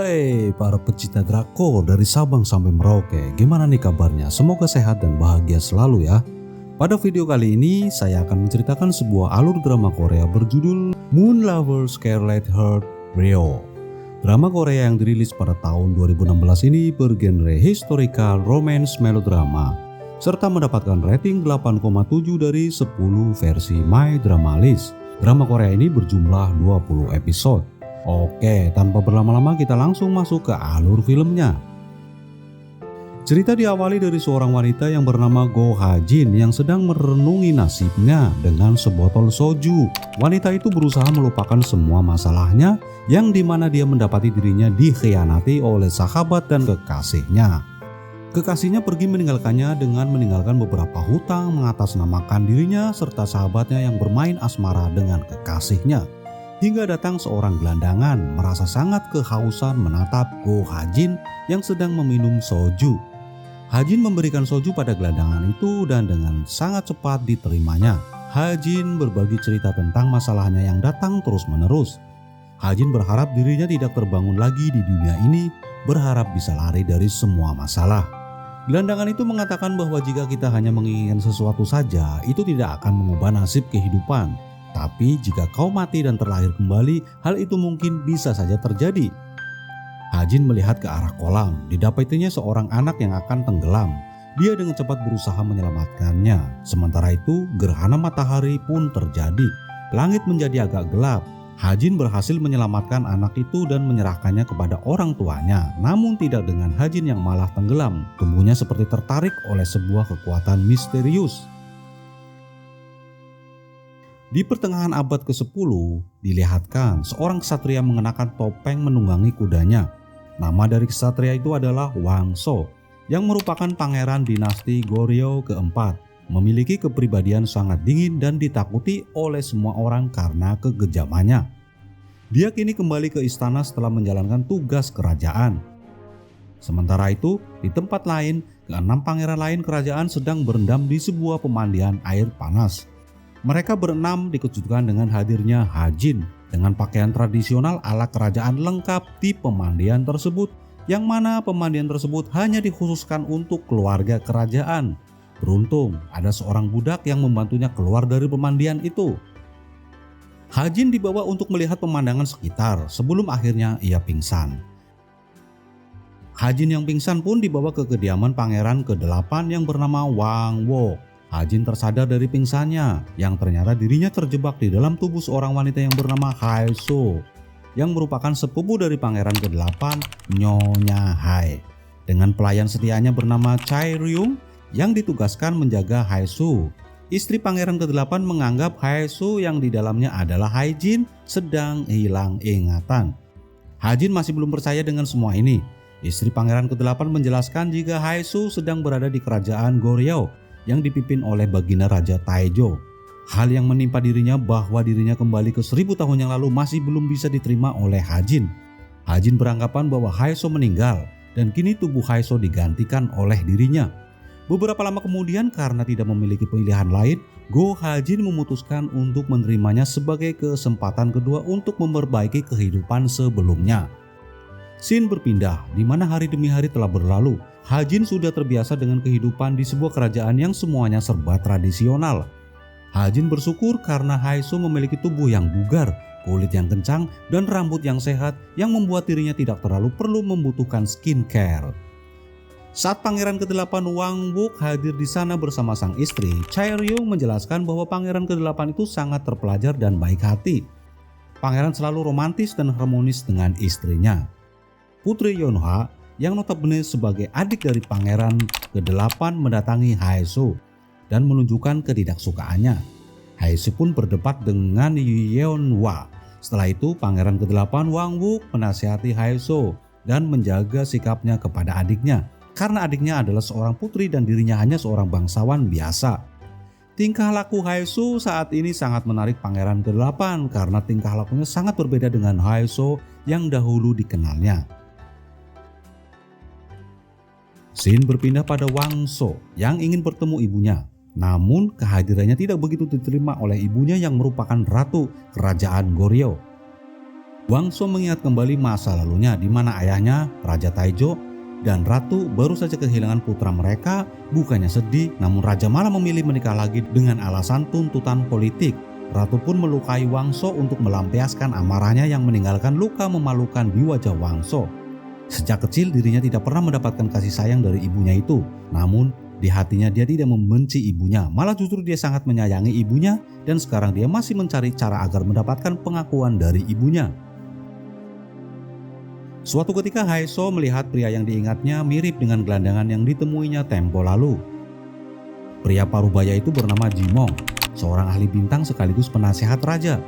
Hai para pecinta drakor dari Sabang sampai Merauke, gimana nih kabarnya? Semoga sehat dan bahagia selalu ya. Pada video kali ini saya akan menceritakan sebuah alur drama Korea berjudul Moon Lover Scarlet Heart Brio. Drama Korea yang dirilis pada tahun 2016 ini bergenre historical romance melodrama serta mendapatkan rating 8,7 dari 10 versi My Drama List. Drama Korea ini berjumlah 20 episode. Oke, tanpa berlama-lama kita langsung masuk ke alur filmnya. Cerita diawali dari seorang wanita yang bernama Go Ha Jin yang sedang merenungi nasibnya dengan sebotol soju. Wanita itu berusaha melupakan semua masalahnya yang dimana dia mendapati dirinya dikhianati oleh sahabat dan kekasihnya. Kekasihnya pergi meninggalkannya dengan meninggalkan beberapa hutang, mengatasnamakan dirinya serta sahabatnya yang bermain asmara dengan kekasihnya. Hingga datang seorang gelandangan merasa sangat kehausan menatap Go Ha Jin yang sedang meminum soju. Ha Jin memberikan soju pada gelandangan itu dan dengan sangat cepat diterimanya. Ha Jin berbagi cerita tentang masalahnya yang datang terus-menerus. Ha Jin berharap dirinya tidak terbangun lagi di dunia ini, berharap bisa lari dari semua masalah. Gelandangan itu mengatakan bahwa jika kita hanya menginginkan sesuatu saja, itu tidak akan mengubah nasib kehidupan. Tapi jika kau mati dan terlahir kembali, hal itu mungkin bisa saja terjadi. Ha Jin melihat ke arah kolam, didapatinya seorang anak yang akan tenggelam. Dia dengan cepat berusaha menyelamatkannya. Sementara itu, gerhana matahari pun terjadi. Langit menjadi agak gelap. Ha Jin berhasil menyelamatkan anak itu dan menyerahkannya kepada orang tuanya. Namun tidak dengan Ha Jin yang malah tenggelam. Tubuhnya seperti tertarik oleh sebuah kekuatan misterius. Di pertengahan abad ke-10, dilihatkan seorang ksatria mengenakan topeng menunggangi kudanya. Nama dari ksatria itu adalah Wang So, yang merupakan pangeran dinasti Goryeo keempat. Memiliki kepribadian sangat dingin dan ditakuti oleh semua orang karena kekejamannya. Dia kini kembali ke istana setelah menjalankan tugas kerajaan. Sementara itu, di tempat lain, keenam pangeran lain kerajaan sedang berendam di sebuah pemandian air panas. Mereka berenam dikejutkan dengan hadirnya Ha Jin dengan pakaian tradisional ala kerajaan lengkap di pemandian tersebut, yang mana pemandian tersebut hanya dikhususkan untuk keluarga kerajaan. Beruntung ada seorang budak yang membantunya keluar dari pemandian itu. Ha Jin dibawa untuk melihat pemandangan sekitar sebelum akhirnya ia pingsan. Ha Jin yang pingsan pun dibawa ke kediaman pangeran ke-8 yang bernama Wang Wo. Ha Jin tersadar dari pingsannya yang ternyata dirinya terjebak di dalam tubuh seorang wanita yang bernama Hai So, yang merupakan sepupu dari pangeran ke-8 Nyonya Hai, dengan pelayan setianya bernama Chai Ryung yang ditugaskan menjaga Hai So. Istri pangeran ke-8 menganggap Hai So yang di dalamnya adalah Hai Jin sedang hilang ingatan. Ha Jin masih belum percaya dengan semua ini. Istri pangeran ke-8 menjelaskan jika Hai So sedang berada di kerajaan Goryeo yang dipimpin oleh baginda Raja Taejo. Hal yang menimpa dirinya bahwa dirinya kembali ke 1000 tahun yang lalu masih belum bisa diterima oleh Ha Jin. Ha Jin beranggapan bahwa Hai So meninggal dan kini tubuh Hai So digantikan oleh dirinya. Beberapa lama kemudian karena tidak memiliki pilihan lain, Go Ha Jin memutuskan untuk menerimanya sebagai kesempatan kedua untuk memperbaiki kehidupan sebelumnya. Scene berpindah di mana hari demi hari telah berlalu. Ha Jin sudah terbiasa dengan kehidupan di sebuah kerajaan yang semuanya serba tradisional. Ha Jin bersyukur karena Hai So memiliki tubuh yang bugar, kulit yang kencang, dan rambut yang sehat yang membuat dirinya tidak terlalu perlu membutuhkan skincare. Saat pangeran ke-8 Wang Wook hadir di sana bersama sang istri, Chai Ryung menjelaskan bahwa pangeran ke-8 itu sangat terpelajar dan baik hati. Pangeran selalu romantis dan harmonis dengan istrinya. Putri Yeonhwa yang notabene sebagai adik dari pangeran ke-8 mendatangi Hai So dan menunjukkan ketidaksukaannya. Hai So pun berdebat dengan Yeonhwa. Setelah itu pangeran ke-8 Wang Wook menasihati Hai So dan menjaga sikapnya kepada adiknya karena adiknya adalah seorang putri dan dirinya hanya seorang bangsawan biasa. Tingkah laku Hai So saat ini sangat menarik pangeran ke-8 karena tingkah lakunya sangat berbeda dengan Hai So yang dahulu dikenalnya. Scene berpindah pada Wang So yang ingin bertemu ibunya. Namun kehadirannya tidak begitu diterima oleh ibunya yang merupakan ratu kerajaan Goryeo. Wangso mengingat kembali masa lalunya di mana ayahnya, Raja Taijo, dan Ratu baru saja kehilangan putra mereka. Bukannya sedih, namun Raja malah memilih menikah lagi dengan alasan tuntutan politik. Ratu pun melukai Wangso untuk melampiaskan amarahnya yang meninggalkan luka memalukan di wajah Wangso. Sejak kecil dirinya tidak pernah mendapatkan kasih sayang dari ibunya itu. Namun di hatinya dia tidak membenci ibunya, malah justru dia sangat menyayangi ibunya dan sekarang dia masih mencari cara agar mendapatkan pengakuan dari ibunya. Suatu ketika Haeso melihat pria yang diingatnya mirip dengan gelandangan yang ditemuinya tempo lalu. Pria parubaya itu bernama Jimong, seorang ahli bintang sekaligus penasehat raja.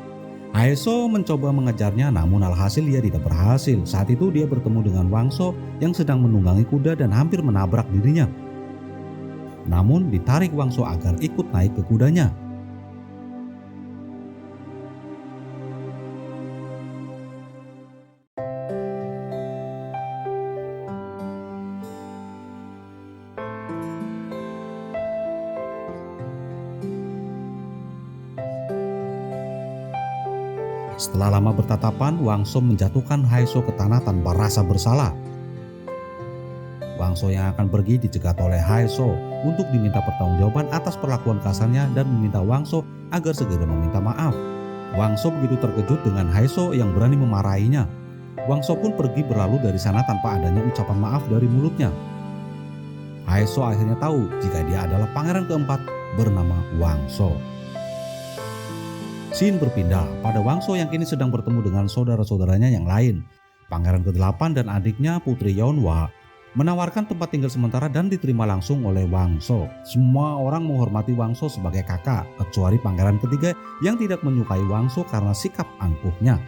Haeso mencoba mengejarnya namun alhasil dia tidak berhasil. Saat itu dia bertemu dengan Wangso yang sedang menunggangi kuda dan hampir menabrak dirinya. Namun ditarik Wangso agar ikut naik ke kudanya. Setelah lama bertatapan, Wangso menjatuhkan Haeso ke tanah tanpa rasa bersalah. Wangso yang akan pergi dicegat oleh Haeso untuk diminta pertanggungjawaban atas perlakuan kasarnya dan meminta Wangso agar segera meminta maaf. Wangso begitu terkejut dengan Haeso yang berani memarahinya. Wangso pun pergi berlalu dari sana tanpa adanya ucapan maaf dari mulutnya. Haeso akhirnya tahu jika dia adalah pangeran keempat bernama Wangso. Scene berpindah pada Wangso yang kini sedang bertemu dengan saudara-saudaranya yang lain. Pangeran ke-8 dan adiknya Putri Yeonhwa menawarkan tempat tinggal sementara dan diterima langsung oleh Wangso. Semua orang menghormati Wangso sebagai kakak, kecuali pangeran ketiga yang tidak menyukai Wangso karena sikap angkuhnya.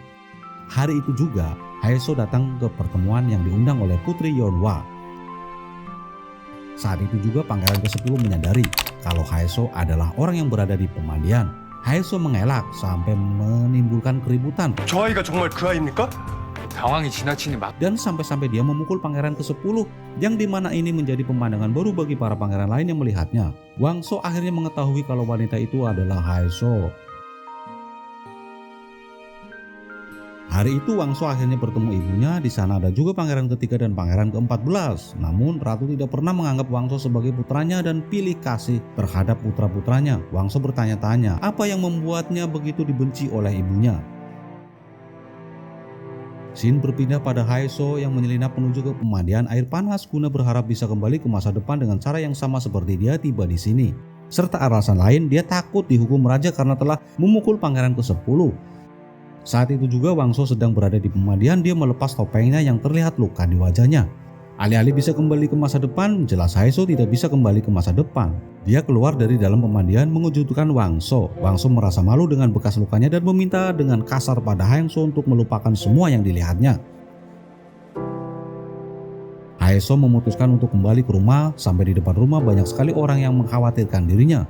Hari itu juga Haeso datang ke pertemuan yang diundang oleh Putri Yeonhwa. Saat itu juga pangeran ke-10 menyadari kalau Haeso adalah orang yang berada di pemandian. Haeso mengelak sampai menimbulkan keributan. 저아이가 정말 그 아이입니까? 상황이 지나치니 막 Dan sampai-sampai dia memukul pangeran ke-10 yang dimana ini menjadi pemandangan baru bagi para pangeran lain yang melihatnya. Wangso akhirnya mengetahui kalau wanita itu adalah Haeso. Hari itu Wangso akhirnya bertemu ibunya. Di sana ada juga pangeran ketiga dan pangeran ke-14. Namun Ratu tidak pernah menganggap Wangso sebagai putranya dan pilih kasih terhadap putra-putranya. Wangso bertanya-tanya apa yang membuatnya begitu dibenci oleh ibunya. Scene berpindah pada Haeso yang menyelinap menuju ke pemandian air panas guna berharap bisa kembali ke masa depan dengan cara yang sama seperti dia tiba di sini. Serta alasan lain, dia takut dihukum raja karena telah memukul pangeran ke-10. Saat itu juga Wangso sedang berada di pemandian, dia melepas topengnya yang terlihat luka di wajahnya. Alih-alih bisa kembali ke masa depan, jelas Haeso tidak bisa kembali ke masa depan. Dia keluar dari dalam pemandian mengejutkan Wangso. Wangso merasa malu dengan bekas lukanya dan meminta dengan kasar pada Haeso untuk melupakan semua yang dilihatnya. Haeso memutuskan untuk kembali ke rumah. Sampai di depan rumah banyak sekali orang yang mengkhawatirkan dirinya.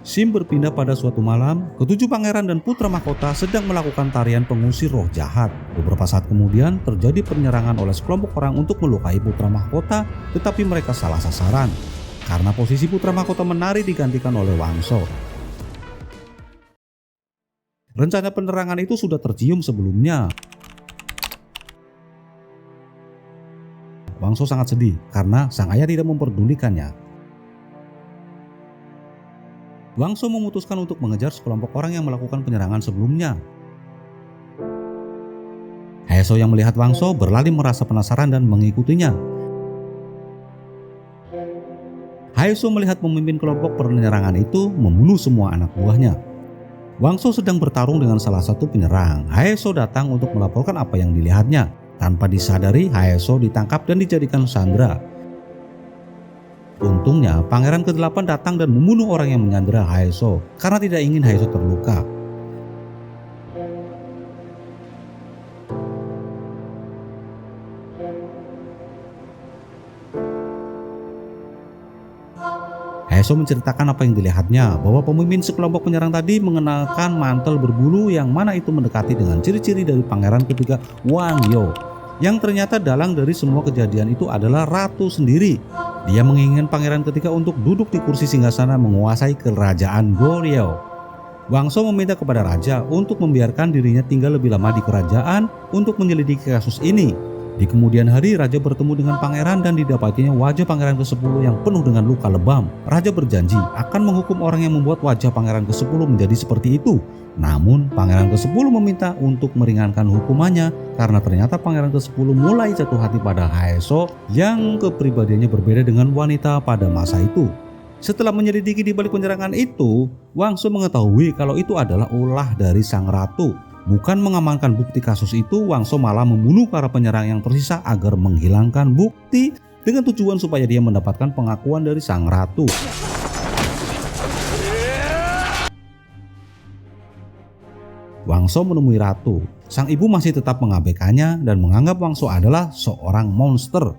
Scene berpindah pada suatu malam, ketujuh pangeran dan putra mahkota sedang melakukan tarian pengusir roh jahat. Beberapa saat kemudian terjadi penyerangan oleh sekelompok orang untuk melukai putra mahkota, tetapi mereka salah sasaran karena posisi putra mahkota menari digantikan oleh Wangso. Rencana penerangan itu sudah tercium sebelumnya. Wangso sangat sedih karena sang ayah tidak memperdulikannya. Wangso memutuskan untuk mengejar sekelompok orang yang melakukan penyerangan sebelumnya. Haeso yang melihat Wangso berlari merasa penasaran dan mengikutinya. Haeso melihat pemimpin kelompok penyerangan itu membunuh semua anak buahnya. Wangso sedang bertarung dengan salah satu penyerang. Haeso datang untuk melaporkan apa yang dilihatnya. Tanpa disadari, Haeso ditangkap dan dijadikan sandera. Untungnya, pangeran ke-8 datang dan membunuh orang yang menyandera Haeso karena tidak ingin Haeso terluka. Haeso menceritakan apa yang dilihatnya, bahwa pemimpin sekelompok penyerang tadi mengenakan mantel berbulu yang mana itu mendekati dengan ciri-ciri dari pangeran ketiga Wang Yo. Yang ternyata dalang dari semua kejadian itu adalah Ratu sendiri. Dia menginginkan pangeran ketiga untuk duduk di kursi singgasana menguasai kerajaan Goryeo. Wang So meminta kepada raja untuk membiarkan dirinya tinggal lebih lama di kerajaan untuk menyelidiki kasus ini. Di kemudian hari, raja bertemu dengan pangeran dan didapatinya wajah pangeran ke-10 yang penuh dengan luka lebam. Raja berjanji akan menghukum orang yang membuat wajah pangeran ke-10 menjadi seperti itu. Namun pangeran ke-10 meminta untuk meringankan hukumannya karena ternyata pangeran ke-10 mulai jatuh hati pada Haeso yang kepribadiannya berbeda dengan wanita pada masa itu. Setelah menyelidiki di balik penyerangan itu, Wang So mengetahui kalau itu adalah ulah dari sang ratu. Bukan mengamankan bukti kasus itu, Wang So malah membunuh para penyerang yang tersisa agar menghilangkan bukti dengan tujuan supaya dia mendapatkan pengakuan dari sang ratu. Wang So menemui ratu. Sang ibu masih tetap mengabaikannya dan menganggap Wang So adalah seorang monster.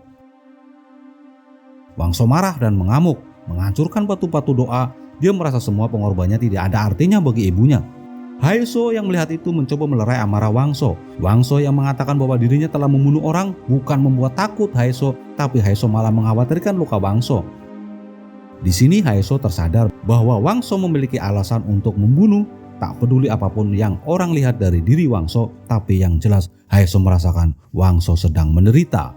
Wang So marah dan mengamuk, menghancurkan batu-batu doa. Dia merasa semua pengorbanannya tidak ada artinya bagi ibunya. Haeso yang melihat itu mencoba melerai amarah Wang So. Wang So yang mengatakan bahwa dirinya telah membunuh orang bukan membuat takut Haeso, tapi Haeso malah mengkhawatirkan luka Wang So. Di sini Haeso tersadar bahwa Wang So memiliki alasan untuk membunuh. Tak peduli apapun yang orang lihat dari diri Wang So, tapi yang jelas Haeso merasakan Wang So sedang menderita.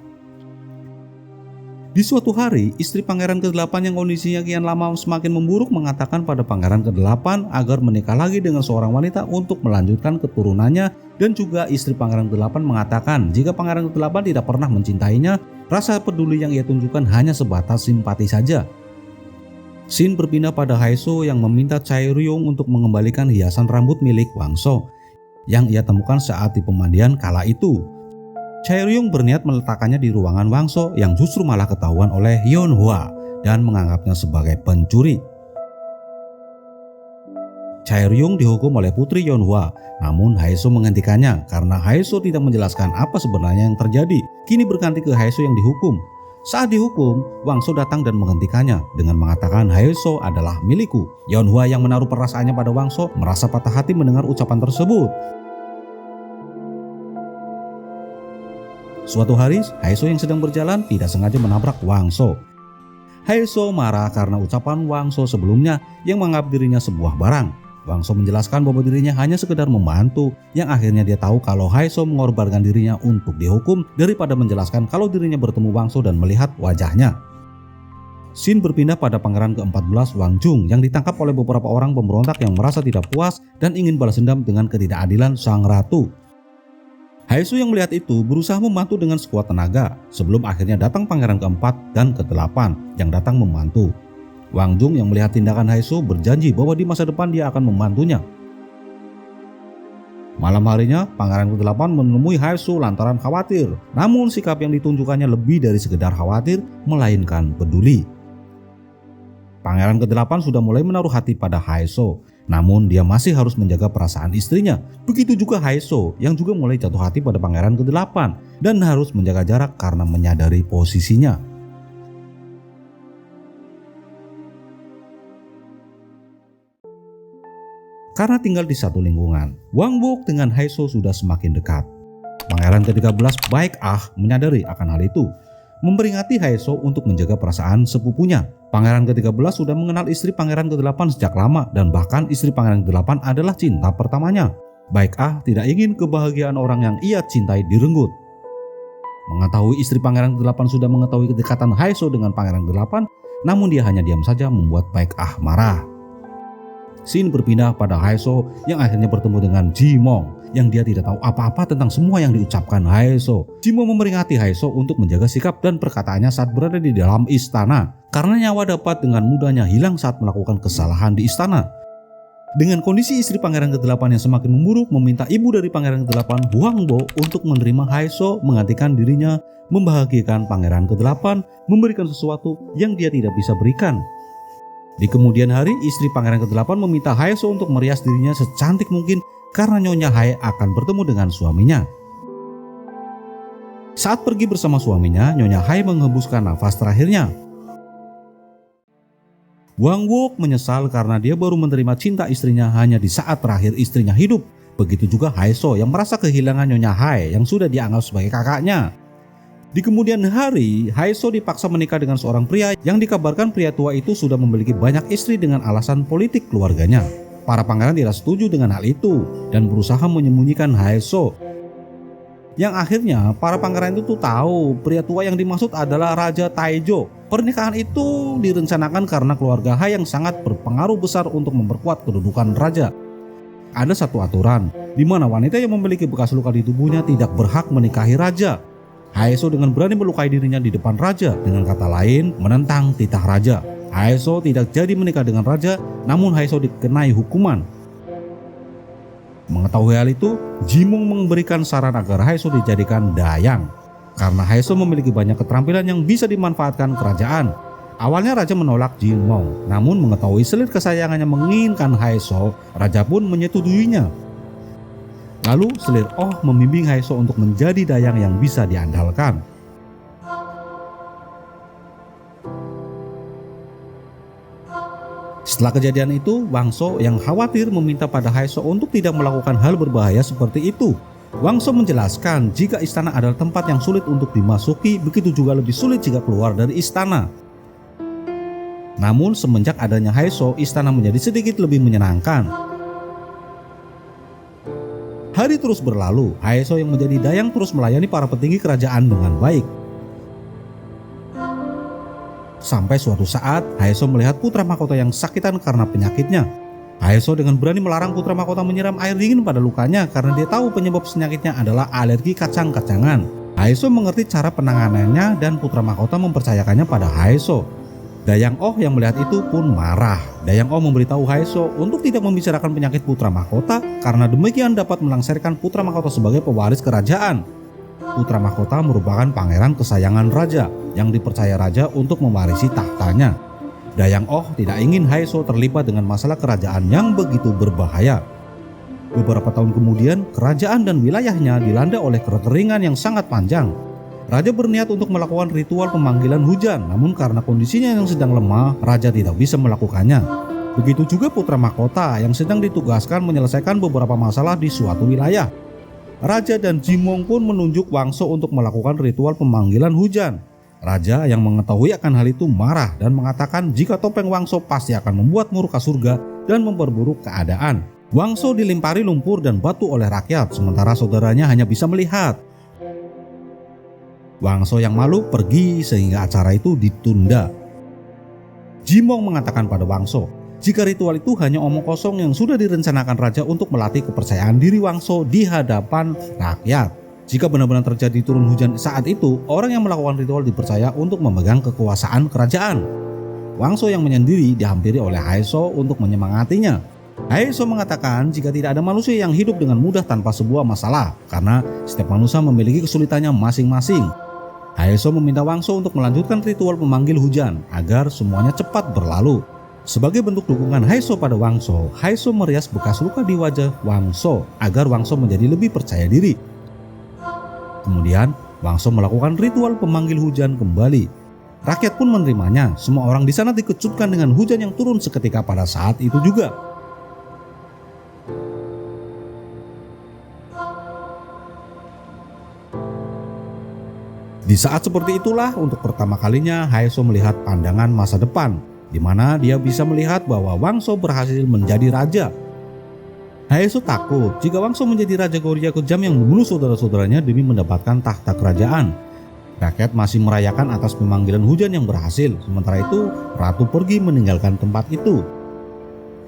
Di suatu hari, istri pangeran ke-8 yang kondisinya kian lama semakin memburuk mengatakan pada pangeran ke-8 agar menikah lagi dengan seorang wanita untuk melanjutkan keturunannya, dan juga istri pangeran ke-8 mengatakan jika pangeran ke-8 tidak pernah mencintainya, rasa peduli yang ia tunjukkan hanya sebatas simpati saja. Scene berpindah pada Haeso yang meminta Chae Ryung untuk mengembalikan hiasan rambut milik Wang So yang ia temukan saat di pemandian kala itu. Chae Ryung berniat meletakkannya di ruangan Wang So yang justru malah ketahuan oleh Yeon Hwa dan menganggapnya sebagai pencuri. Chae Ryung dihukum oleh putri Yeon Hwa, namun Haeso menghentikannya karena Haeso tidak menjelaskan apa sebenarnya yang terjadi. Kini berganti ke Haeso yang dihukum. Saat dihukum, Wang So datang dan menghentikannya dengan mengatakan Haeso adalah milikku. Yeon Hwa yang menaruh perasaannya pada Wang So merasa patah hati mendengar ucapan tersebut. Suatu hari, Haeso yang sedang berjalan tidak sengaja menabrak Wang So. Haeso marah karena ucapan Wang So sebelumnya yang menganggap dirinya sebuah barang. Wang So menjelaskan bahwa dirinya hanya sekedar membantu, yang akhirnya dia tahu kalau Haeso mengorbankan dirinya untuk dihukum daripada menjelaskan kalau dirinya bertemu Wang So dan melihat wajahnya. Scene berpindah pada pangeran ke-14 Wang Jung yang ditangkap oleh beberapa orang pemberontak yang merasa tidak puas dan ingin balas dendam dengan ketidakadilan sang ratu. Haeso yang melihat itu berusaha membantu dengan sekuat tenaga sebelum akhirnya datang pangeran ke-4 dan ke-8 yang datang membantu. Wang Jung yang melihat tindakan Haeso berjanji bahwa di masa depan dia akan membantunya. Malam harinya, pangeran ke-8 menemui Haeso lantaran khawatir. Namun sikap yang ditunjukkannya lebih dari sekedar khawatir, melainkan peduli. Pangeran ke-8 sudah mulai menaruh hati pada Haeso, namun dia masih harus menjaga perasaan istrinya. Begitu juga Haeso yang juga mulai jatuh hati pada pangeran ke-8 dan harus menjaga jarak karena menyadari posisinya. Karena tinggal di satu lingkungan, Wang Bok dengan Haeso sudah semakin dekat. Pangeran ke-13 Baek Ah menyadari akan hal itu, memperingati Haeso untuk menjaga perasaan sepupunya. Pangeran ke-13 sudah mengenal istri pangeran ke-8 sejak lama dan bahkan istri pangeran ke-8 adalah cinta pertamanya. Baek Ah tidak ingin kebahagiaan orang yang ia cintai direnggut. Mengetahui istri pangeran ke-8 sudah mengetahui kedekatan Haeso dengan pangeran ke-8, namun dia hanya diam saja membuat Baek Ah marah. Scene berpindah pada Haeso yang akhirnya bertemu dengan Jimong yang dia tidak tahu apa-apa tentang semua yang diucapkan Haeso. Jimong memperingati Haeso untuk menjaga sikap dan perkataannya saat berada di dalam istana, karena nyawa dapat dengan mudahnya hilang saat melakukan kesalahan di istana. Dengan kondisi istri pangeran ke-8 yang semakin memburuk, meminta ibu dari pangeran ke-8 Huang Bo untuk menerima Haeso menggantikan dirinya, membahagiakan pangeran ke-8, memberikan sesuatu yang dia tidak bisa berikan. Di kemudian hari, istri pangeran ke-8 meminta Haeso untuk merias dirinya secantik mungkin karena Nyonya Hae akan bertemu dengan suaminya. Saat pergi bersama suaminya, Nyonya Hae menghembuskan nafas terakhirnya. Wang Wok menyesal karena dia baru menerima cinta istrinya hanya di saat terakhir istrinya hidup. Begitu juga Haeso yang merasa kehilangan Nyonya Hae yang sudah dianggap sebagai kakaknya. Di kemudian hari, Haeso dipaksa menikah dengan seorang pria yang dikabarkan pria tua itu sudah memiliki banyak istri dengan alasan politik keluarganya. Para pangeran tidak setuju dengan hal itu dan berusaha menyembunyikan Haeso. Yang akhirnya para pangeran itu tahu pria tua yang dimaksud adalah Raja Taejo. Pernikahan itu direncanakan karena keluarga Han yang sangat berpengaruh besar untuk memperkuat kedudukan raja. Ada satu aturan di mana wanita yang memiliki bekas luka di tubuhnya tidak berhak menikahi raja. Haeso dengan berani melukai dirinya di depan raja, dengan kata lain menentang titah raja. Haeso tidak jadi menikah dengan raja, namun Haeso dikenai hukuman. Mengetahui hal itu, Jimong memberikan saran agar Haeso dijadikan dayang. Karena Haeso memiliki banyak keterampilan yang bisa dimanfaatkan kerajaan. Awalnya raja menolak Jimong, namun mengetahui selir kesayangannya menginginkan Haeso, raja pun menyetujuinya. Lalu selir Oh membimbing Haeso untuk menjadi dayang yang bisa diandalkan. Setelah kejadian itu, Wangso yang khawatir meminta pada Haeso untuk tidak melakukan hal berbahaya seperti itu. Wangso menjelaskan jika istana adalah tempat yang sulit untuk dimasuki, begitu juga lebih sulit jika keluar dari istana. Namun semenjak adanya Haeso, istana menjadi sedikit lebih menyenangkan. Hari terus berlalu, Haeso yang menjadi dayang terus melayani para petinggi kerajaan dengan baik. Sampai suatu saat, Haeso melihat putra mahkota yang sakitan karena penyakitnya. Haeso dengan berani melarang putra mahkota menyiram air dingin pada lukanya karena dia tahu penyebab penyakitnya adalah alergi kacang-kacangan. Haeso mengerti cara penanganannya dan putra mahkota mempercayakannya pada Haeso. Dayang Oh yang melihat itu pun marah. Dayang Oh memberitahu Haeso untuk tidak membicarakan penyakit putra mahkota karena demikian dapat melengsarkan putra mahkota sebagai pewaris kerajaan. Putra mahkota merupakan pangeran kesayangan raja yang dipercaya raja untuk mewarisi tahtanya. Dayang Oh tidak ingin Haeso terlibat dengan masalah kerajaan yang begitu berbahaya. Beberapa tahun kemudian, kerajaan dan wilayahnya dilanda oleh kekeringan yang sangat panjang. Raja berniat untuk melakukan ritual pemanggilan hujan, namun karena kondisinya yang sedang lemah, raja tidak bisa melakukannya. Begitu juga putra mahkota yang sedang ditugaskan menyelesaikan beberapa masalah di suatu wilayah. Raja dan Jimong pun menunjuk Wangso untuk melakukan ritual pemanggilan hujan. Raja yang mengetahui akan hal itu marah dan mengatakan jika topeng Wangso pasti akan membuat murka surga dan memperburuk keadaan. Wangso dilempari lumpur dan batu oleh rakyat, sementara saudaranya hanya bisa melihat. Wangso yang malu pergi sehingga acara itu ditunda. Jimong mengatakan pada Wangso, jika ritual itu hanya omong kosong yang sudah direncanakan raja untuk melatih kepercayaan diri Wangso di hadapan rakyat. Jika benar-benar terjadi turun hujan saat itu, orang yang melakukan ritual dipercaya untuk memegang kekuasaan kerajaan. Wangso yang menyendiri dihampiri oleh Haeso untuk menyemangatinya. Haeso mengatakan jika tidak ada manusia yang hidup dengan mudah tanpa sebuah masalah, karena setiap manusia memiliki kesulitannya masing-masing. Haeso meminta Wangso untuk melanjutkan ritual pemanggil hujan agar semuanya cepat berlalu. Sebagai bentuk dukungan Haeso pada Wangso, Haeso merias bekas luka di wajah Wangso agar Wangso menjadi lebih percaya diri. Kemudian, Wangso melakukan ritual pemanggil hujan kembali. Rakyat pun menerimanya. Semua orang di sana dikejutkan dengan hujan yang turun seketika pada saat itu juga. Di saat seperti itulah untuk pertama kalinya Haeso melihat pandangan masa depan, di mana dia bisa melihat bahwa Wangso berhasil menjadi raja. Haeso takut jika Wangso menjadi raja Goryeo kejam yang membunuh saudara-saudaranya demi mendapatkan tahta kerajaan. Rakyat masih merayakan atas pemanggilan hujan yang berhasil, sementara itu ratu pergi meninggalkan tempat itu.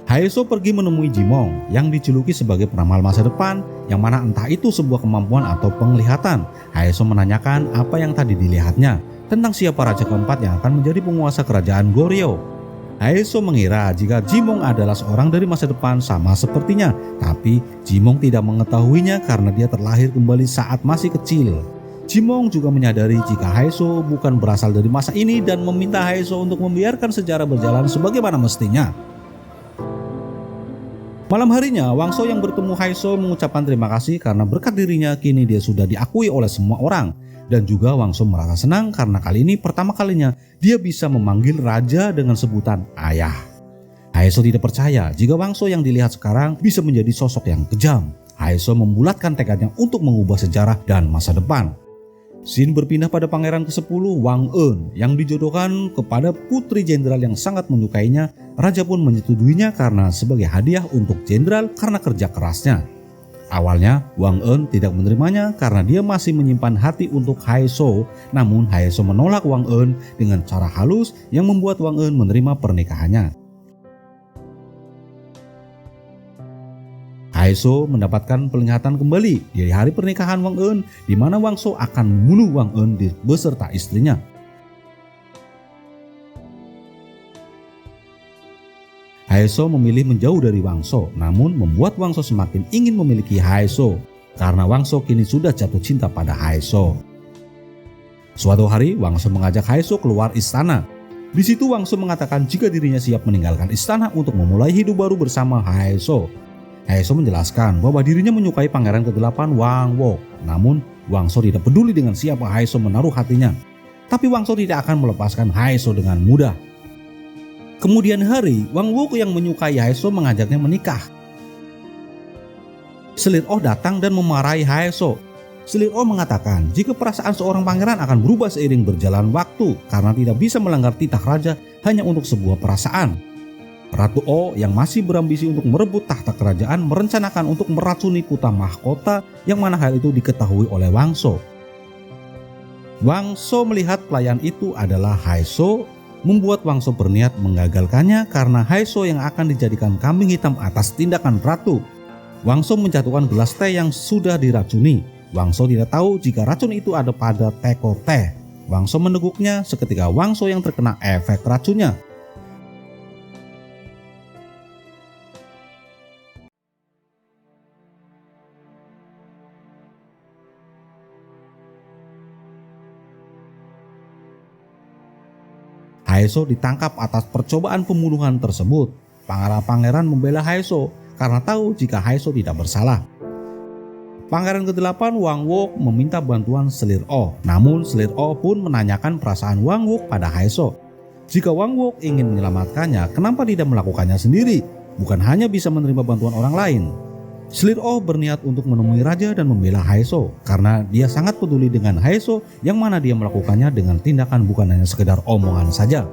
Haeso pergi menemui Jimong yang dijuluki sebagai peramal masa depan, yang mana entah itu sebuah kemampuan atau penglihatan. Haeso menanyakan apa yang tadi dilihatnya tentang siapa raja keempat yang akan menjadi penguasa kerajaan Goryeo. Haeso mengira jika Jimong adalah seorang dari masa depan sama sepertinya, tapi Jimong tidak mengetahuinya karena dia terlahir kembali saat masih kecil. Jimong juga menyadari jika Haeso bukan berasal dari masa ini dan meminta Haeso untuk membiarkan sejarah berjalan sebagaimana mestinya. Malam harinya, Wangso yang bertemu Haeso mengucapkan terima kasih karena berkat dirinya kini dia sudah diakui oleh semua orang. Dan juga Wangso merasa senang karena kali ini pertama kalinya dia bisa memanggil raja dengan sebutan ayah. Haeso tidak percaya jika Wangso yang dilihat sekarang bisa menjadi sosok yang kejam. Haeso membulatkan tekadnya untuk mengubah sejarah dan masa depan. Scene berpindah pada pangeran ke-10 Wang En yang dijodohkan kepada putri jenderal yang sangat menyukainya. Raja pun menyetujuinya karena sebagai hadiah untuk jenderal karena kerja kerasnya. Awalnya Wang En tidak menerimanya karena dia masih menyimpan hati untuk Haesho. Namun Haesho menolak Wang En dengan cara halus yang membuat Wang En menerima pernikahannya. Haesho mendapatkan peringatan kembali di hari pernikahan Wang En, di mana Wang Shou akan membunuh Wang En beserta istrinya. Haesho memilih menjauh dari Wang Shou, namun membuat Wang Shou semakin ingin memiliki Haesho karena Wang Shou kini sudah jatuh cinta pada Haesho. Suatu hari Wang Shou mengajak Haesho keluar istana. Di situ Wang Shou mengatakan jika dirinya siap meninggalkan istana untuk memulai hidup baru bersama Haesho. Haesho menjelaskan bahwa dirinya menyukai pangeran ke-8 Wang Wok. Namun Wang Shou tidak peduli dengan siapa Haesho menaruh hatinya. Tapi Wang Shou tidak akan melepaskan Haesho dengan mudah. Kemudian hari, Wang Wok yang menyukai Haesho mengajaknya menikah. Selir Oh datang dan memarahi Haesho. Selir Oh mengatakan jika perasaan seorang pangeran akan berubah seiring berjalan waktu karena tidak bisa melanggar titah raja hanya untuk sebuah perasaan. Ratu Oh yang masih berambisi untuk merebut tahta kerajaan merencanakan untuk meracuni putra mahkota yang mana hal itu diketahui oleh Wang Shou. Wang Shou melihat pelayan itu adalah Haesho, membuat Wang Shou berniat menggagalkannya karena Haesho yang akan dijadikan kambing hitam atas tindakan ratu. Wang Shou menjatuhkan gelas teh yang sudah diracuni. Wang Shou tidak tahu jika racun itu ada pada teko teh. Wang Shou meneguknya seketika Wang Shou yang terkena efek racunnya. Haesho ditangkap atas percobaan pembunuhan tersebut. Para pangeran membela Haesho karena tahu jika Haesho tidak bersalah. Pangeran ke-8 Wang Wok meminta bantuan Selir Oh. Namun Selir Oh pun menanyakan perasaan Wang Wok pada Haesho. Jika Wang Wok ingin menyelamatkannya, kenapa tidak melakukannya sendiri? Bukan hanya bisa menerima bantuan orang lain. Selir Oh berniat untuk menemui raja dan membela Haesho karena dia sangat peduli dengan Haesho yang mana dia melakukannya dengan tindakan bukan hanya sekedar omongan saja.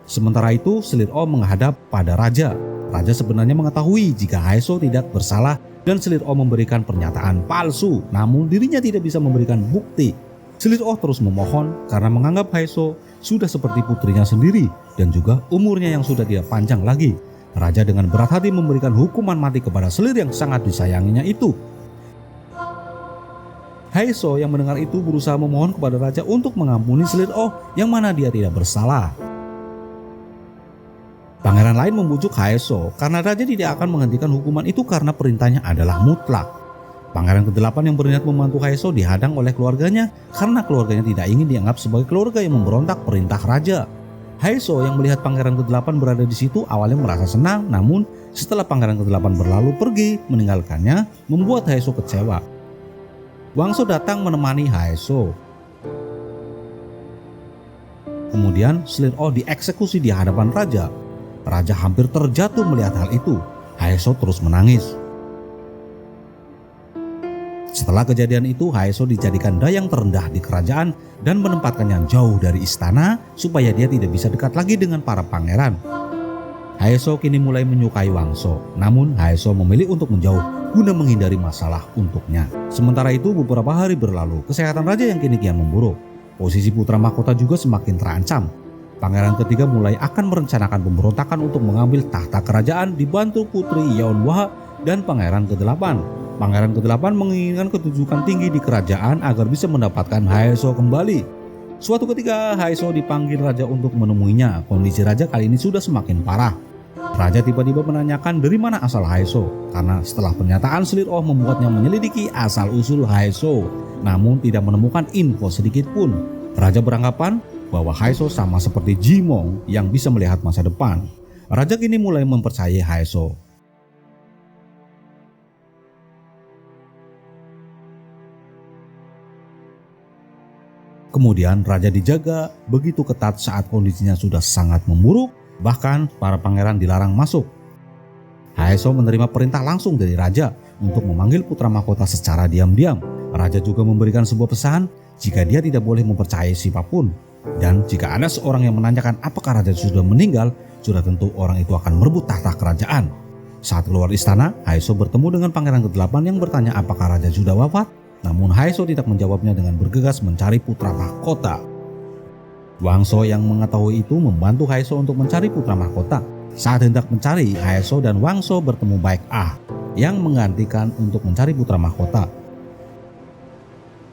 Sementara itu Selir Oh menghadap pada raja. Raja sebenarnya mengetahui jika Haesho tidak bersalah dan Selir Oh memberikan pernyataan palsu, namun dirinya tidak bisa memberikan bukti. Selir Oh terus memohon karena menganggap Haesho sudah seperti putrinya sendiri dan juga umurnya yang sudah tidak panjang lagi. Raja dengan berat hati memberikan hukuman mati kepada Selir yang sangat disayanginya itu. Haesho yang mendengar itu berusaha memohon kepada raja untuk mengampuni Selir Oh yang mana dia tidak bersalah. Pangeran lain membujuk Haesho karena raja tidak akan menghentikan hukuman itu karena perintahnya adalah mutlak. Pangeran ke-8 yang berniat membantu Haesho dihadang oleh keluarganya karena keluarganya tidak ingin dianggap sebagai keluarga yang memberontak perintah raja. Haesho yang melihat pangeran ke-8 berada di situ awalnya merasa senang, namun setelah pangeran ke-8 berlalu pergi meninggalkannya membuat Haesho kecewa. Wang Shou datang menemani Haesho. Kemudian Selir Oh dieksekusi di hadapan raja. Raja hampir terjatuh melihat hal itu. Haesho terus menangis. Setelah kejadian itu, Haesho dijadikan dayang terendah di kerajaan dan menempatkannya jauh dari istana supaya dia tidak bisa dekat lagi dengan para pangeran. Haesho kini mulai menyukai Wang Shou, namun Haesho memilih untuk menjauh guna menghindari masalah untuknya. Sementara itu beberapa hari berlalu, kesehatan raja yang kini kian memburuk. Posisi putra mahkota juga semakin terancam. Pangeran ketiga mulai akan merencanakan pemberontakan untuk mengambil tahta kerajaan dibantu putri Yeonhwa dan pangeran ke-8. Pangeran ke-8 menginginkan kedudukan tinggi di kerajaan agar bisa mendapatkan Haesho kembali. Suatu ketika Haesho dipanggil raja untuk menemuinya. Kondisi raja kali ini sudah semakin parah. Raja tiba-tiba menanyakan dari mana asal Haesho karena setelah pernyataan Selir Oh membuatnya menyelidiki asal-usul Haesho, namun tidak menemukan info sedikit pun. Raja beranggapan bahwa Haesho sama seperti Jimong yang bisa melihat masa depan. Raja kini mulai mempercayai Haesho. Kemudian raja dijaga begitu ketat saat kondisinya sudah sangat memburuk, bahkan para pangeran dilarang masuk. Haesho menerima perintah langsung dari raja untuk memanggil putra mahkota secara diam-diam. Raja juga memberikan sebuah pesan jika dia tidak boleh mempercayai siapapun. Dan jika ada seorang yang menanyakan apakah raja sudah meninggal, sudah tentu orang itu akan merebut tahta kerajaan. Saat keluar istana, Haeso bertemu dengan pangeran ke-8 yang bertanya apakah raja sudah wafat. Namun Haeso tidak menjawabnya dengan bergegas mencari putra mahkota. Wangso yang mengetahui itu membantu Haeso untuk mencari putra mahkota. Saat hendak mencari, Haeso dan Wangso bertemu Baek-ah yang menggantikan untuk mencari putra mahkota.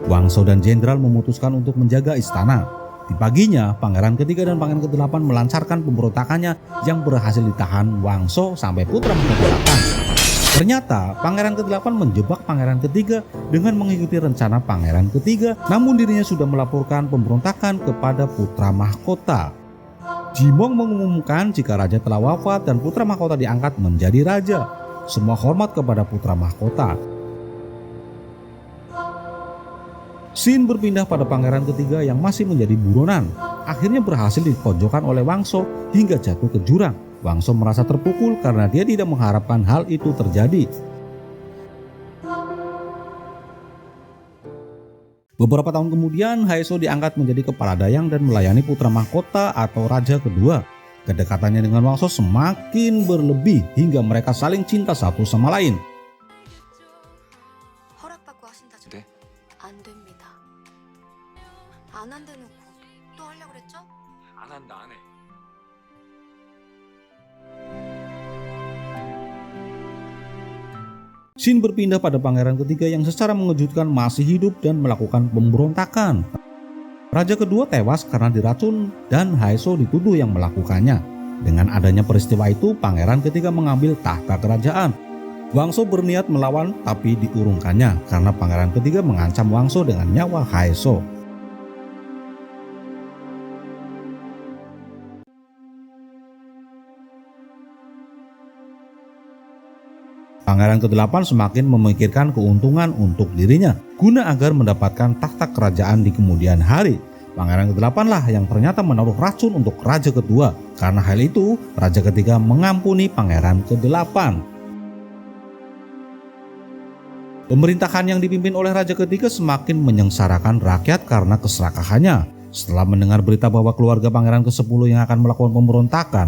Wangso dan jenderal memutuskan untuk menjaga istana. Di paginya, pangeran ketiga dan pangeran ke-8 melancarkan pemberontakannya yang berhasil ditahan Wangso sampai putra mahkota datang. Ternyata pangeran ke-8 menjebak pangeran ketiga dengan mengikuti rencana pangeran ketiga, namun dirinya sudah melaporkan pemberontakan kepada putra mahkota. Jimong mengumumkan jika raja telah wafat dan putra mahkota diangkat menjadi raja. Semua hormat kepada putra mahkota. Scene berpindah pada pangeran ketiga yang masih menjadi buronan. Akhirnya berhasil dipojokkan oleh Wangso hingga jatuh ke jurang. Wangso merasa terpukul karena dia tidak mengharapkan hal itu terjadi. Beberapa tahun kemudian, Haeso diangkat menjadi kepala dayang dan melayani putra mahkota atau raja kedua. Kedekatannya dengan Wangso semakin berlebih hingga mereka saling cinta satu sama lain. 네? 안 됩니다. 안 한다놓고 또 하려고 그랬죠? 안 한다 안 해. Scene berpindah pada pangeran ketiga yang secara mengejutkan masih hidup dan melakukan pemberontakan. Raja kedua tewas karena diracun dan Haeso dituduh yang melakukannya. Dengan adanya peristiwa itu, pangeran ketiga mengambil tahta kerajaan. Wangso berniat melawan tapi diurungkannya karena pangeran ketiga mengancam Wangso dengan nyawa Haeso. Pangeran ke-8 semakin memikirkan keuntungan untuk dirinya guna agar mendapatkan tahta kerajaan di kemudian hari. Pangeran ke-8 lah yang ternyata menaruh racun untuk raja kedua. Karena hal itu, raja ketiga mengampuni pangeran ke-8. Pemerintahan yang dipimpin oleh raja ketiga semakin menyengsarakan rakyat karena keserakahannya. Setelah mendengar berita bahwa keluarga pangeran ke-10 yang akan melakukan pemberontakan,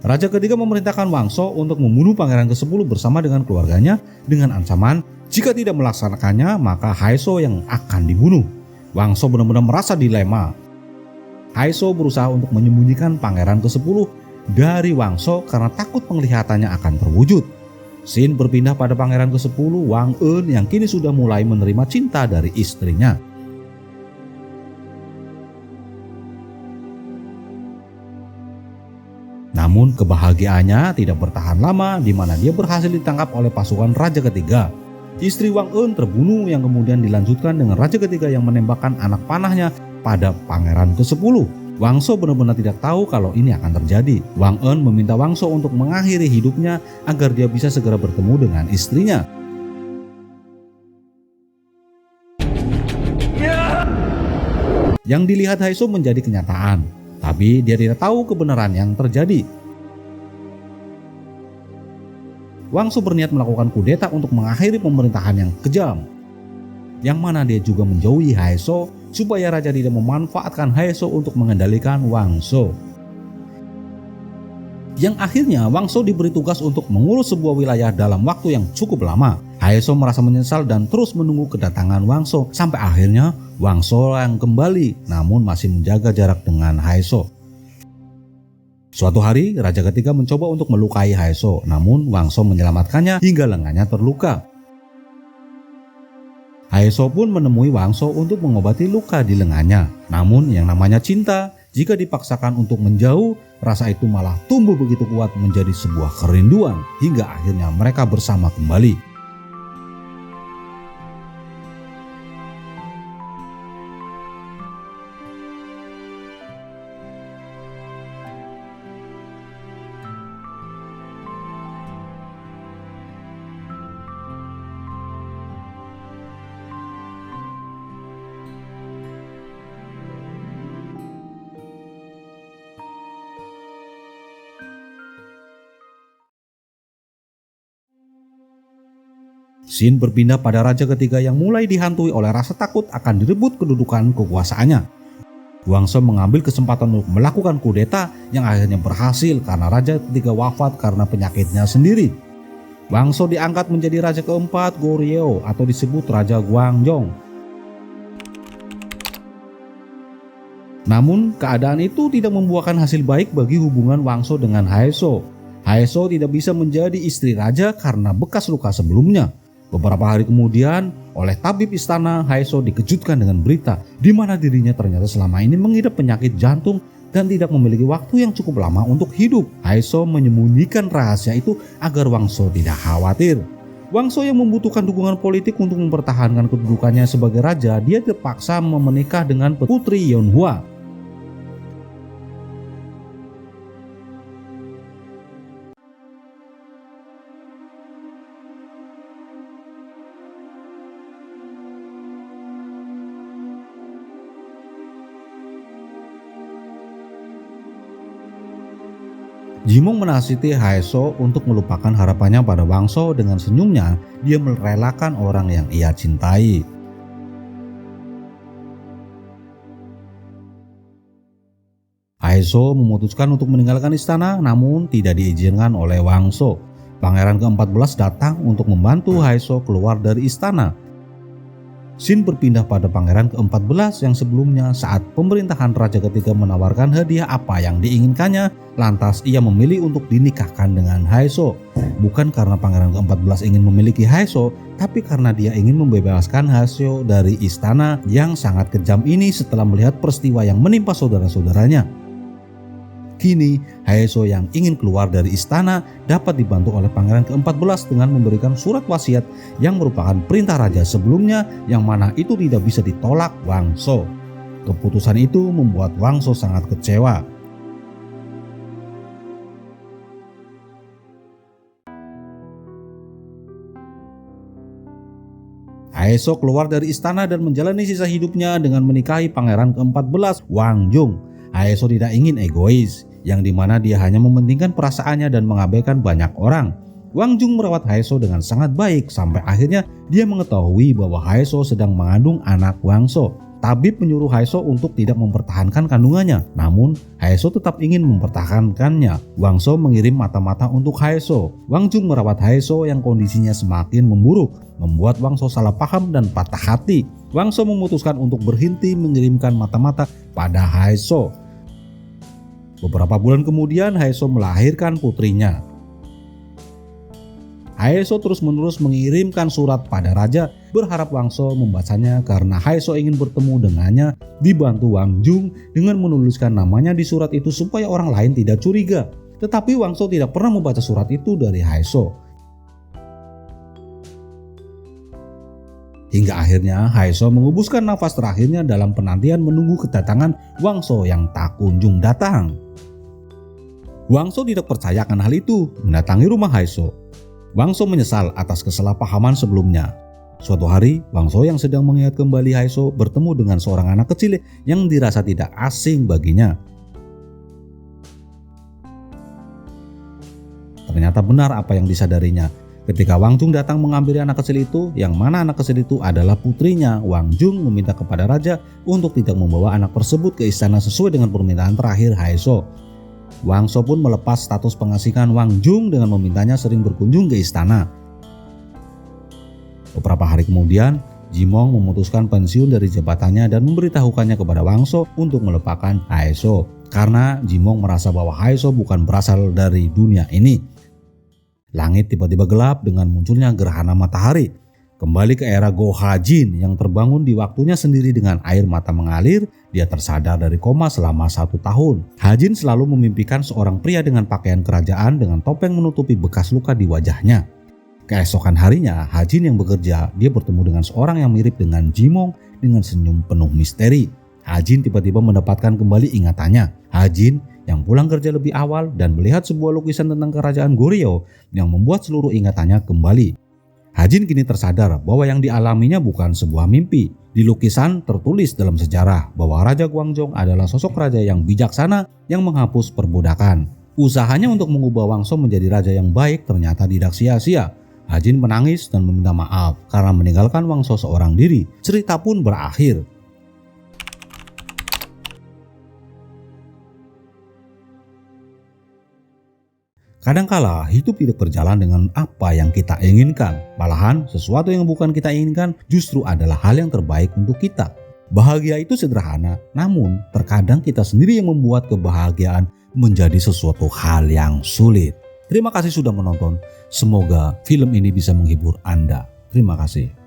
raja ketiga memerintahkan Wangso untuk membunuh pangeran ke-10 bersama dengan keluarganya dengan ancaman jika tidak melaksanakannya maka Haeso yang akan dibunuh. Wangso benar-benar merasa dilema. Haeso berusaha untuk menyembunyikan pangeran ke-10 dari Wangso karena takut penglihatannya akan terwujud. Scene berpindah pada pangeran ke-10 Wang Eun yang kini sudah mulai menerima cinta dari istrinya. Namun kebahagiaannya tidak bertahan lama di mana dia berhasil ditangkap oleh pasukan raja ketiga. Istri Wang Eun terbunuh yang kemudian dilanjutkan dengan raja ketiga yang menembakkan anak panahnya pada pangeran ke-10. Wangso benar-benar tidak tahu kalau ini akan terjadi. Wang Eun meminta Wangso untuk mengakhiri hidupnya agar dia bisa segera bertemu dengan istrinya. Yang dilihat Haeso menjadi kenyataan, tapi dia tidak tahu kebenaran yang terjadi. Wangso berniat melakukan kudeta untuk mengakhiri pemerintahan yang kejam, yang mana dia juga menjauhi Haeso supaya raja tidak memanfaatkan Haeso untuk mengendalikan Wangso. Yang akhirnya Wangso diberi tugas untuk mengurus sebuah wilayah dalam waktu yang cukup lama. Haeso merasa menyesal dan terus menunggu kedatangan Wangso sampai akhirnya Wangso yang kembali namun masih menjaga jarak dengan Haeso. Suatu hari raja ketiga mencoba untuk melukai Haeso, namun Wangso menyelamatkannya hingga lengannya terluka. Haeso pun menemui Wangso untuk mengobati luka di lengannya. Namun yang namanya cinta, jika dipaksakan untuk menjauh, rasa itu malah tumbuh begitu kuat menjadi sebuah kerinduan hingga akhirnya mereka bersama kembali. Scene berpindah pada raja ketiga yang mulai dihantui oleh rasa takut akan direbut kedudukan kekuasaannya. Wangso mengambil kesempatan untuk melakukan kudeta yang akhirnya berhasil karena raja ketiga wafat karena penyakitnya sendiri. Wangso diangkat menjadi raja keempat Goryeo atau disebut Raja Gwangjong. Namun keadaan itu tidak membuahkan hasil baik bagi hubungan Wangso dengan Haeso. Haeso tidak bisa menjadi istri raja karena bekas luka sebelumnya. Beberapa hari kemudian, oleh tabib istana, Haeso dikejutkan dengan berita di mana dirinya ternyata selama ini mengidap penyakit jantung dan tidak memiliki waktu yang cukup lama untuk hidup. Haeso menyembunyikan rahasia itu agar Wangso tidak khawatir. Wangso yang membutuhkan dukungan politik untuk mempertahankan kedudukannya sebagai raja, dia terpaksa menikah dengan putri Yeonhwa. Jimong menasihati Haeso untuk melupakan harapannya pada Wangso. Dengan senyumnya, dia merelakan orang yang ia cintai. Haeso memutuskan untuk meninggalkan istana, namun tidak diizinkan oleh Wangso. Pangeran ke-14 datang untuk membantu Haeso keluar dari istana. Scene berpindah pada pangeran ke-14 yang sebelumnya saat pemerintahan raja ketiga menawarkan hadiah apa yang diinginkannya, lantas ia memilih untuk dinikahkan dengan Haeso. Bukan karena pangeran ke-14 ingin memiliki Haeso, tapi karena dia ingin membebaskan Haeso dari istana yang sangat kejam ini setelah melihat peristiwa yang menimpa saudara-saudaranya. Kini, Haeso yang ingin keluar dari istana dapat dibantu oleh pangeran ke-14 dengan memberikan surat wasiat yang merupakan perintah raja sebelumnya yang mana itu tidak bisa ditolak Wangso. Keputusan itu membuat Wangso sangat kecewa. Haeso keluar dari istana dan menjalani sisa hidupnya dengan menikahi pangeran ke-14 Wangjung. Haeso tidak ingin egois, yang dimana dia hanya mementingkan perasaannya dan mengabaikan banyak orang. Wangjung merawat Haeso dengan sangat baik sampai akhirnya dia mengetahui bahwa Haeso sedang mengandung anak Wangso. Tabib menyuruh Haeso untuk tidak mempertahankan kandungannya, namun Haeso tetap ingin mempertahankannya. Wangso mengirim mata-mata untuk Haeso. Wangjung merawat Haeso yang kondisinya semakin memburuk, membuat Wangso salah paham dan patah hati. Wangso memutuskan untuk berhenti mengirimkan mata-mata pada Haeso. Beberapa bulan kemudian Haeso melahirkan putrinya. Haeso terus-menerus mengirimkan surat pada raja berharap Wangso membacanya karena Haeso ingin bertemu dengannya, dibantu Wangjung dengan menuliskan namanya di surat itu supaya orang lain tidak curiga. Tetapi Wangso tidak pernah membaca surat itu dari Haeso. Hingga akhirnya Haeso mengembuskan nafas terakhirnya dalam penantian menunggu kedatangan Wangso yang tak kunjung datang. Wangso tidak percaya akan hal itu, mendatangi rumah Haeso. Wangso menyesal atas kesalahpahaman sebelumnya. Suatu hari, Wangso yang sedang mengingat kembali Haeso bertemu dengan seorang anak kecil yang dirasa tidak asing baginya. Ternyata benar apa yang disadarinya. Ketika Wangjung datang mengambil anak kecil itu, yang mana anak kecil itu adalah putrinya, Wangjung meminta kepada raja untuk tidak membawa anak tersebut ke istana sesuai dengan permintaan terakhir Haeso. Wangso pun melepas status pengasihan Wangjung dengan memintanya sering berkunjung ke istana. Beberapa hari kemudian, Jimong memutuskan pensiun dari jabatannya dan memberitahukannya kepada Wangso untuk melupakan Haeso karena Jimong merasa bahwa Haeso bukan berasal dari dunia ini. Langit tiba-tiba gelap dengan munculnya gerhana matahari. Kembali ke era Go Ha-jin yang terbangun di waktunya sendiri dengan air mata mengalir, dia tersadar dari koma selama 1 tahun. Ha-jin selalu memimpikan seorang pria dengan pakaian kerajaan dengan topeng menutupi bekas luka di wajahnya. Keesokan harinya, Ha-jin yang bekerja, dia bertemu dengan seorang yang mirip dengan Jimong dengan senyum penuh misteri. Ha-jin tiba-tiba mendapatkan kembali ingatannya. Ha-jin yang pulang kerja lebih awal dan melihat sebuah lukisan tentang kerajaan Goryeo yang membuat seluruh ingatannya kembali. Ha-jin kini tersadar bahwa yang dialaminya bukan sebuah mimpi. Di lukisan tertulis dalam sejarah bahwa Raja Gwangjong adalah sosok raja yang bijaksana yang menghapus perbudakan. Usahanya untuk mengubah Wangso menjadi raja yang baik ternyata tidak sia-sia. Hajin menangis dan meminta maaf karena meninggalkan Wangso seorang diri. Cerita pun berakhir. Kadangkala hidup tidak berjalan dengan apa yang kita inginkan. Malahan sesuatu yang bukan kita inginkan justru adalah hal yang terbaik untuk kita. Bahagia itu sederhana, namun terkadang kita sendiri yang membuat kebahagiaan menjadi sesuatu hal yang sulit. Terima kasih sudah menonton. Semoga film ini bisa menghibur Anda. Terima kasih.